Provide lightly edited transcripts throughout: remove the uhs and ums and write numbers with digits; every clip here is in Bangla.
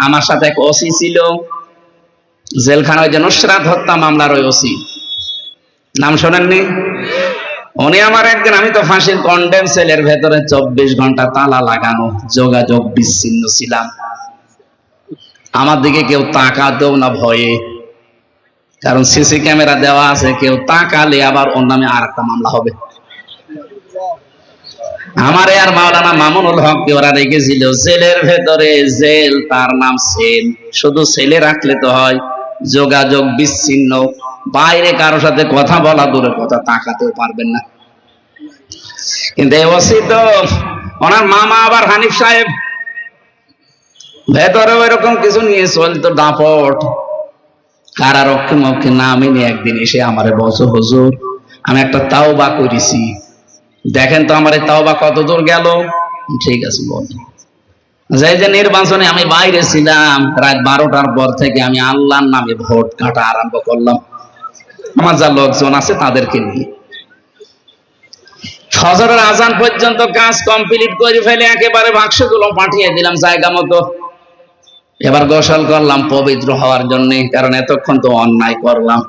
আমার সাথে এক ওসি ছিল জেলখানা, ওই যে নুসরাত হত্যা মামলার ওই ওসি, নাম শোনেননি? উনি আমার একদিন, আমি তো ফাঁসির কন্ডেম সেলের ভেতরে 24 ঘন্টা তালা লাগানো, যোগাযোগ বিচ্ছিন্ন ছিলাম। আমার দিকে কেউ তাকাতেও না ভয়ে, কারণ সিসি ক্যামেরা দেওয়া আছে, কেউ তাকালে আবার ওর নামে আর একটা মামলা হবে। আমার আর মাওলানা মামুনুল হক কে ওরা রেখেছিল জেলের ভেতরে, জেল তার নাম সেল, শুধু সেলে রাখলে তো হয়, যোগাযোগ বিচ্ছিন্ন, বাইরে কারোর সাথে কথা বলা দূরের কথা, তাকাতেও পারবেন না। কিন্তু এই ওসি তো, ওনার মামা আবার হানিফ সাহেব, ভেতরে ওইরকম কিছু নিয়ে চলতো দাপট। কারারক্ষী মক্ষী না মেনে একদিন এসে আমারে বলছো, হুজুর আমি একটা তাওবা করেছি, দেখেন তো আমার এই তাওবা কত দূর গেল। ঠিক আছে বল। যাই যে নির্বাচনে আমি বাইরে ছিলাম, রাত 12টার পর থেকে আমি আল্লাহর নামে ভোট কাটা আরম্ভ করলাম, আমার যা লোকজন আছে তাদেরকে নিয়ে। ফজরের আজান পর্যন্ত কাজ কমপ্লিট করে ফেলে একেবারে বাক্সগুলো পাঠিয়ে দিলাম জায়গা মতো। এবার গোসল করলাম পবিত্র হওয়ার জন্য, কারণ এতক্ষণ তো অন্যায় করলাম।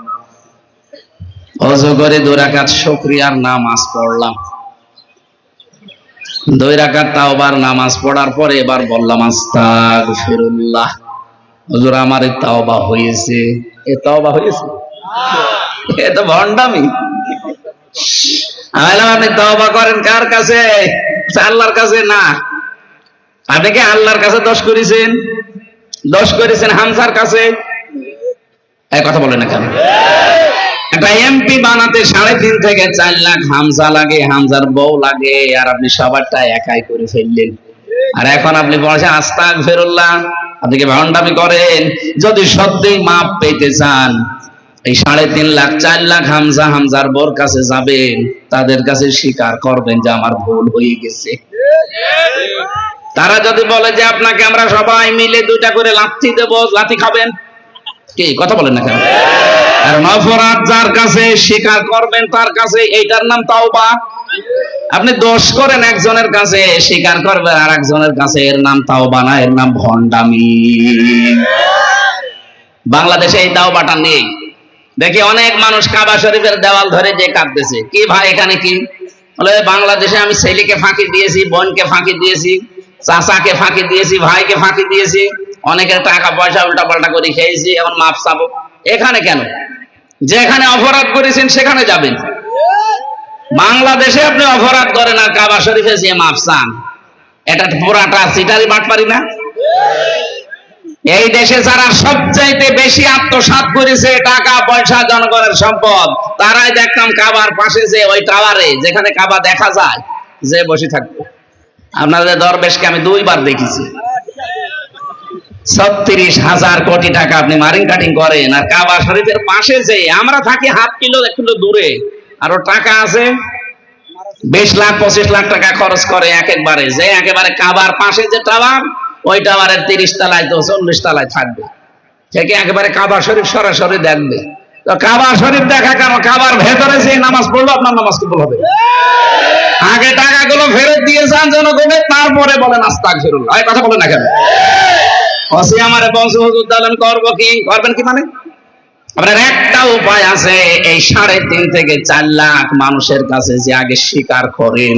ওযু করে 2 রাকাত শুকরিয়ার নামাজ পড়লাম, 2 রাকাত তাওবার নামাজ পড়ার পরে এবার বললাম আস্তাগফিরুল্লাহ, হুজুর আমার এই তাওবা হয়েছে। এ তাওবা হয়েছে? এ তো ভণ্ডামি। আমি বললাম আপনি তাওবা করেন কার কাছে? আল্লাহর কাছে না। আপনি কি আল্লাহর কাছে দোষ করেছেন? দোষ করেছেন হামজার কাছে। এই কথা বলেন না কেন? একটা এমপি বানাতে 3.5 থেকে 4 লাখ হামজা লাগে, হামজার বউ লাগে, আর আপনি সবারটা একাই করে ফেললেন। আর এখন আপনি বলছেন আস্তাগফিরুল্লাহ। আপনি কি ভণ্ডামি করেন? যদি সত্যিই মাপ পেতে চান, এই 3.5 লাখ 4 লাখ হামজা, হামজার বউর কাছে যাবেন, তাদের কাছে স্বীকার করবেন যে আমার ভুল হয়ে গেছে। তারা যদি বলে যে আপনাকে আমরা সবাই মিলে 2টা করে লাথি দেব, লাথি খাবেন, কি কথা বলেন না কেন? কারণ অপরাধ যার কাছে স্বীকার করবেন তার কাছে, এইটার নাম তাওবা। আপনি দোষ করেন একজনের কাছে, স্বীকার করবেন আর একজনের কাছে, এর নাম তাওবা না, এর নাম ভণ্ডামি। বাংলাদেশে এই তাওবাটা নেই। দেখি অনেক মানুষ কাবা শরীফের দেওয়াল ধরে যে কাঁদতেছে, কি ভাই এখানে কি? বলে বাংলাদেশে আমি ছেলেকে ফাঁকি দিয়েছি, বোনকে ফাঁকি দিয়েছি, চাচাকে ফাঁকি দিয়েছি, ভাইকে ফাঁকি দিয়েছি, অনেকের টাকা পয়সা উল্টা পাল্টা করে খেয়েছি, এখন মাপ চাবো। এখানে কেন? যেখানে অপরাধ করেছেন সেখানে যাবেন। বাংলাদেশে আপনি অপরাধ করেন আর কাবা শরীফে যে মাপ চান, এটা পুরাটা সিটারি বাটপারি না? এই দেশে যারা সবচাইতে বেশি আত্মসাৎ করেছে টাকা পয়সা, জনগণের সম্পদ, তারাই দেখতাম কাবার পাশে যে ওই টাওয়ারে, যেখানে কাবা দেখা যায়, যে বসে থাকতো। আপনাদের দরবেশকে আমি 2 বার দেখেছি। 36,000 কোটি টাকা আপনি মারিং কাটিং করেন, আর কাবা শরীফের পাশে যে আমরা থাকি 1 কিলো দূরে, আর ও টাকা আছে 20 লাখ 25 লাখ টাকা খরচ করে একেবারে, যে একেবারে কাবার পাশে যে টাওয়ার, ওই টাওয়ারের 30 তলায় তো 40 তলায় থাকবে, থেকে একেবারে কাবা শরীফ সরাসরি দেখবে। তো কাবা শরীফ দেখা কেন? কাবার ভেতরে যে নামাজ পড়লো আপনার নামাজ কবুল হবে। আগে টাকাগুলো ফেরত দিয়ে যান জনগণের, তারপরে বলেন আস্তাগফিরুল্লাহ। এই কথা বলেন না কেন? ওসি আমারে বলছে হুজুর দালান করবো কি? করবেন কি মানে? আপনার একটা উপায় আছে, এই 3.5 থেকে 4 লাখ মানুষের কাছে যে আগে স্বীকার করেন,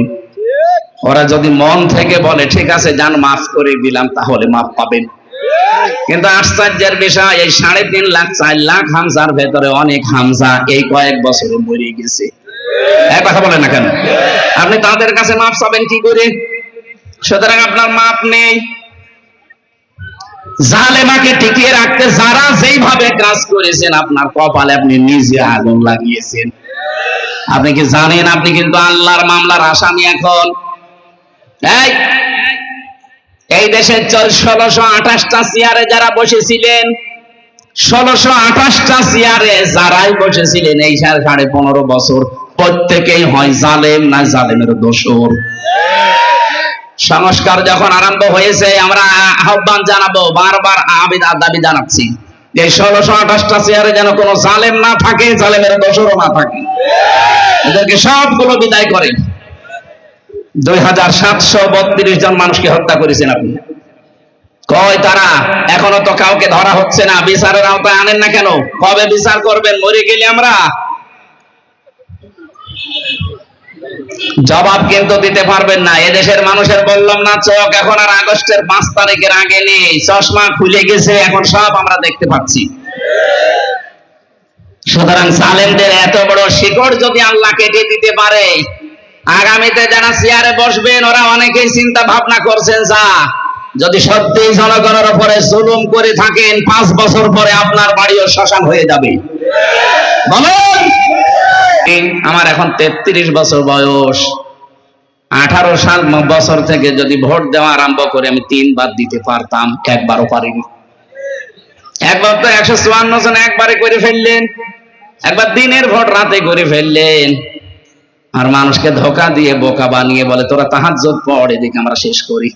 ওরা যদি মন থেকে বলে ঠিক আছে যান মাফ করে দিলাম, তাহলে মাফ পাবেন। কিন্তু আশ্চর্যের বিষয়, এই 3.5 লাখ 4 লাখ হামজার ভেতরে অনেক হামজা এই কয়েক বছরে মরে গেছে। এক কথা বলেন না কেন? আপনি তাদের কাছে মাফ চাবেন কি করে? সুতরাং আপনার মাপ নেই। জালেমাকে টিকিয়ে রাখতে যারা যেইভাবে কাজ করেছেন, আপনার কপালে আপনি নিজে আগুন লাগিয়েছেন। আপনি কি জানেন আপনি কিন্তু আল্লাহর মামলার আসামি এখন? এই দেশের 1628টা চেয়ারে যারা বসেছিলেন, 1628টা চেয়ারে যারাই বসেছিলেন এই 15.5 বছর, প্রত্যেকেই হয় জালেম না জালেমের দোসর। সংস্কার যখন আরম্ভ হয়েছে, আমরা আহ্বান জানাবো, বারবার দাবি জানাচ্ছি যে 1628টা চেয়ারে যেন কোনো জালেম না থাকে, জালেমের দোসরও না থাকে, এদেরকে সবগুলো বিদায় করেন। 2732 জন মানুষকে হত্যা করেছেন আপনি। কয় তারা? এখনো তো কাউকে ধরা হচ্ছে না, বিচারের আওতায় আনেন না কেন? কবে বিচার করবেন? মরে গেলে আমরা জবাব কিন্তু দিতে পারবেন না। এদেশের মানুষের বললাম না, চোখ এখন আর আগস্টের 5 তারিখের আগে নেই, চশমা খুলে গেছে, এখন সব আমরা দেখতে পাচ্ছি। সুতরাং জালেমদের এত বড় শিকড় যদি আল্লাহ কেটে দিতে পারে, আগামীতে যারা চেয়ারে বসবেন ওরা অনেকেই চিন্তা ভাবনা করছেন, যা যদি সত্যি জনগণের উপরে জুলুম করে থাকেন 5 বছর পরে আপনার বাড়িও শ্মশান হয়ে যাবে। বলুন, আমার এখন 33 বছর বয়স। 18 বছর থেকে যদি ভোট দেওয়া আরম্ভ করে আমি 3 বার দিতে পারতাম, একবারও পারিনি। একবার তো 154 জন একবারে করে ফেললেন, একবার দিনের ভোট রাতে করে ফেললেন। আর মানুষকে ধোকা দিয়ে বোকা বানিয়ে বলে তোরা তাহাজ্জুদ পড়, এদিকে আমরা শেষ করি।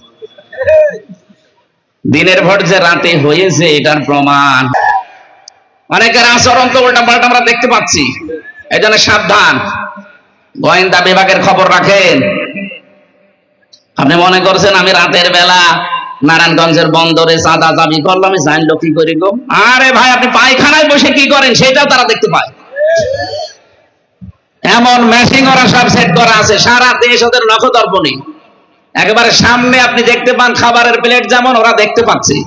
দিনের ভোট যে রাতে হয়েছে এটার প্রমাণ। অনেকের আচরণ তো উল্টা পাল্টা আমরা দেখতে পাচ্ছি। এই জন্য সাবধান, গোয়েন্দা বিভাগের খবর রাখেন। আপনি মনে করছেন আমি রাতের বেলা নারায়ণগঞ্জের বন্দরে চাঁদা দাবি করলাম, আমি জানলো কি করি গো? আরে ভাই, আপনি পায়খানায় বসে কি করেন সেটাও তারা দেখতে পায়। এমন মেশিন ওরা সব সেট করা আছে, সারা দেশ ওদের নখদর্পণে একেবারে সামনে আপনি দেখতে পান। খাবারের প্লেট যেমন ওরা দেখতে পাচ্ছে।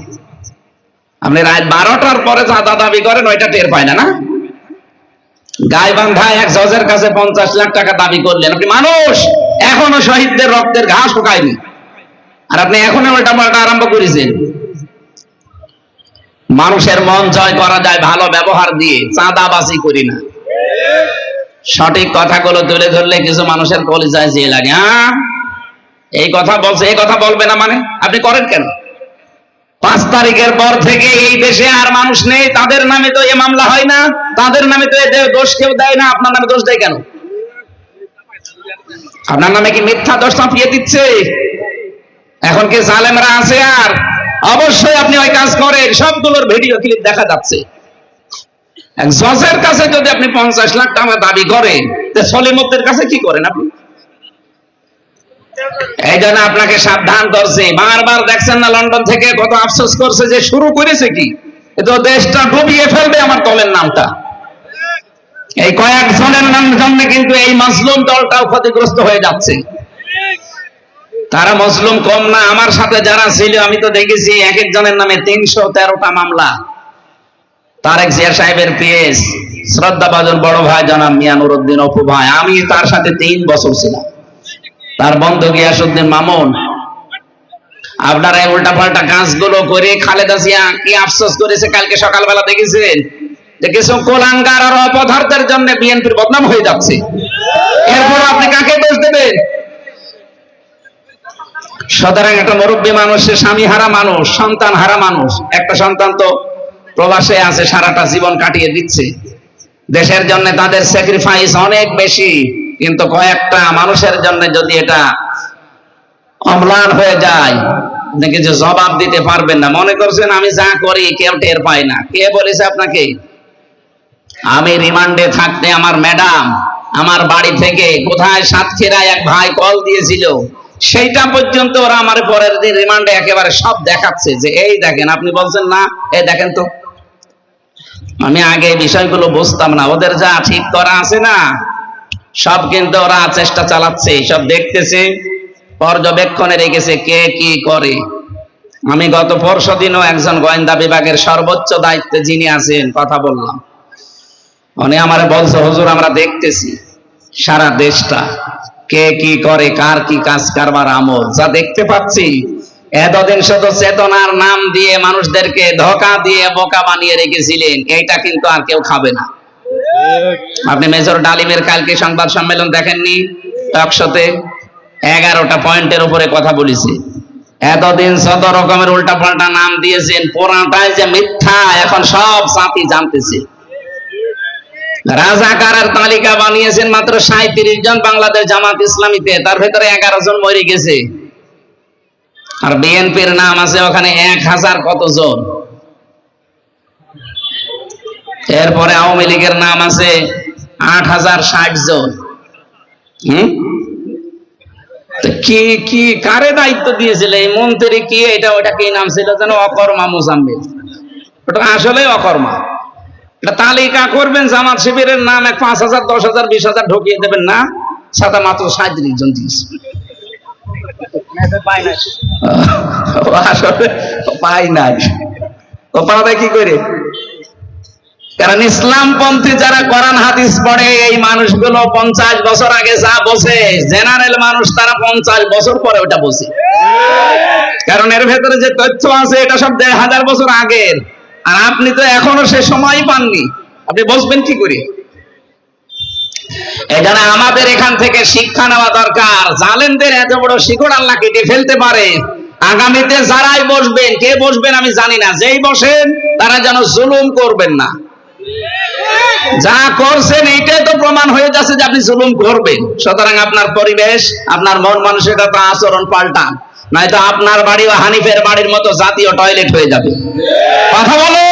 আপনি রাত 12টার পরে চাঁদা দাবি করেন, ওইটা টের পায় না। না, গাইবান্ধা এক জজের কাছে 50 লাখ টাকা দাবি করলেন, আপনি মানুষ এখনো শহীদদের রক্তের ঘাস শুকায়নি, আর আপনি এখনো উল্টা পাল্টা আরম্ভ করেছেন। মানুষের মন জয় করা যায় ভালো ব্যবহার দিয়ে, চাঁদাবাজি করি না। সঠিক কথাগুলো তুলে ধরলে কিছু মানুষের কলিজায় যে লাগে, এই কথা বলছে, এই কথা বলবে না মানে আপনি করেন কেন? 5 তারিখের পর থেকে এই দেশে আর মানুষ নেই, তাদের নামে তো এ মামলা হয় না, তাদের নামে তো এদের দোষ কেউ দেয় না, আপনার নামে দোষ দেয় কেন? আপনার নামে কি মিথ্যা দোষ চাপিয়ে দিচ্ছে? এখন কি জালেমরা আছে? আর অবশ্যই আপনি ওই কাজ করেন, সবগুলোর ভিডিও ক্লিপ দেখা যাচ্ছে। এক জজের কাছে যদি আপনি 50 লাখ টাকা দাবি করেন, সলিমুদ্দিনের কাছে কি করেন আপনি? এই জন্য আপনাকে সাবধান করছে। বারবার দেখছেন না, লন্ডন থেকে কত আফসোস করছে যে শুরু করেছে কি, তো দেশটা ডুবিয়ে ফেলবে আমার দলের নামটা। এই কয়েকজনের নাম জন্য কিন্তু এই মাজলুম দলটাও ক্ষতিগ্রস্ত হয়ে যাচ্ছে। তারা মজলুম কম না, আমার সাথে যারা ছিল আমি তো দেখেছি এক একজনের নামে 313টা মামলা। তারেক জিয়া সাহেবের পিএস শ্রদ্ধাভাজন বড় ভাই জনাব মিয়া নুরউদ্দিন অপু ভাই, আমি তার সাথে 3 বছর ছিলাম। তার বন্ধু গিয়াসউদ্দিন মামুন। আপনারা এই উল্টা পাল্টা কাজগুলো করে খালেদা জিয়া কি আফসোস করেছে কালকে সকালবেলা দেখেছেন? যে কিছু কোলাঙ্গার আর অপদার্থের জন্য বিএনপির বদনাম হয়ে যাচ্ছে। এরপর আপনি কাকে দোষ দেবেন? সুতরাং একটা মুরব্বী মানুষ, স্বামী হারা মানুষ, সন্তান হারা মানুষ। একটা সন্তান তো প্রবাসে আছে, সারাটা জীবন কাটিয়ে দিচ্ছে। দেশের জন্য তাদের স্যাক্রিফাইস অনেক বেশি, কিন্তু কয়েকটা মানুষের জন্য যদি এটা অম্লান হয়ে যায়, নাকি যে জবাব দিতে পারবেন না। মনে করছেন আমি যা করি কেউ টের পায় না? কে বলেছে আপনাকে? আমি রিমান্ডে থাকতে আমার ম্যাডাম আমার বাড়ি থেকে কোথায় সাতক্ষীরায় এক ভাই কল দিয়েছিল, সেইটা পর্যন্ত ওরা আমার পরের দিন রিমান্ডে একেবারে সব দেখাচ্ছে যে এই দেখেন। আপনি বলছেন না, এই দেখেন তো। আমি আগে বিষয়গুলো বুঝতাম না, ওদের যা ঠিক করা আছে না সব কিন্তু ওরা চেষ্টা চালাচ্ছে, সব দেখতেছে, পর্যবেক্ষণে রেখেছে কে কি করে। আমি গত পরশু দিনও একজন গোয়েন্দা বিভাগের সর্বোচ্চ দায়িত্বে যিনি আছেন কথা বললাম, উনি আমার বলছে হুজুর আমরা দেখতেছি সারা দেশটা কে কি করে, কার কি কাজ কারবার আমল যা দেখতে পাচ্ছি। এতদিন শুধু চেতনার নাম দিয়ে মানুষদেরকে ধোকা দিয়ে বোকা বানিয়ে রেখেছিলেন, এইটা কিন্তু আর কেউ খাবে না। আপনি মেজর ডালিমের কালকে সংবাদ সম্মেলন দেখেননি? টকশোতে 11টা পয়েন্টের উপরে কথা বলেছে। এতদিন যত রকমের উল্টা পাল্টা নাম দিয়েছেন, পুরাটাই যে মিথ্যা এখন সব জাতি জানতেছে। রাজাকারের তালিকা বানিয়েছেন মাত্র 37 জন বাংলাদেশ জামাত ইসলামীতে, তার ভেতরে 11 জন মরে গেছে। আর বিএনপির নাম আছে ওখানে 1000 কত জন। এরপরে আওয়ামী লীগের নাম আছে 8060 জন। কি কি কারে দায়িত্ব দিয়েছিল এই মন্ত্রী? কি এটা ওটা কি নাম ছিল যেন? অকর্মা মোজাম্মেল। ওটা আসলে অকর্মা। এটা তালিকা করবেন জামাত শিবিরের নাম, 5,000 10,000 20,000 ঢুকিয়ে দেবেন না, সাদা মাত্র 37 জন দিয়েছে। আসলে পাই নাই, তো পাবে কি করে? কারণ ইসলামপন্থী যারা কোরআন হাদিস পড়ে এই মানুষগুলো 50 বছর আগে যা বসে, জেনারেল মানুষ তারা 50 বছর পরে ওটা বসে। কারণ এর ভেতরে যে তথ্য আছে এটা সব 1000 বছর আগের, আর আপনি তো এখনো সে সময়ই পাননি, আপনি বসবেন কি করে? এখানে আমাদের এখান থেকে শিক্ষা নেওয়া দরকার। জালেমদের এত বড় শিকড় আল্লাহ কেটে ফেলতে পারে। আগামীতে যারাই বসবেন, কে বসবেন আমি জানি না, যেই বসেন তারা যেন জুলুম করবেন না। যা করছেন এইটাই তো প্রমাণ হয়ে যাচ্ছে যে আপনি জুলুম করবেন। সুতরাং আপনার পরিবেশ, আপনার মন মানসিকতা, আচরণ পাল্টান, নয়তো আপনার বাড়ি ও হানিফের বাড়ির মতো জাতীয় টয়লেট হয়ে যাবে। কথা বলো।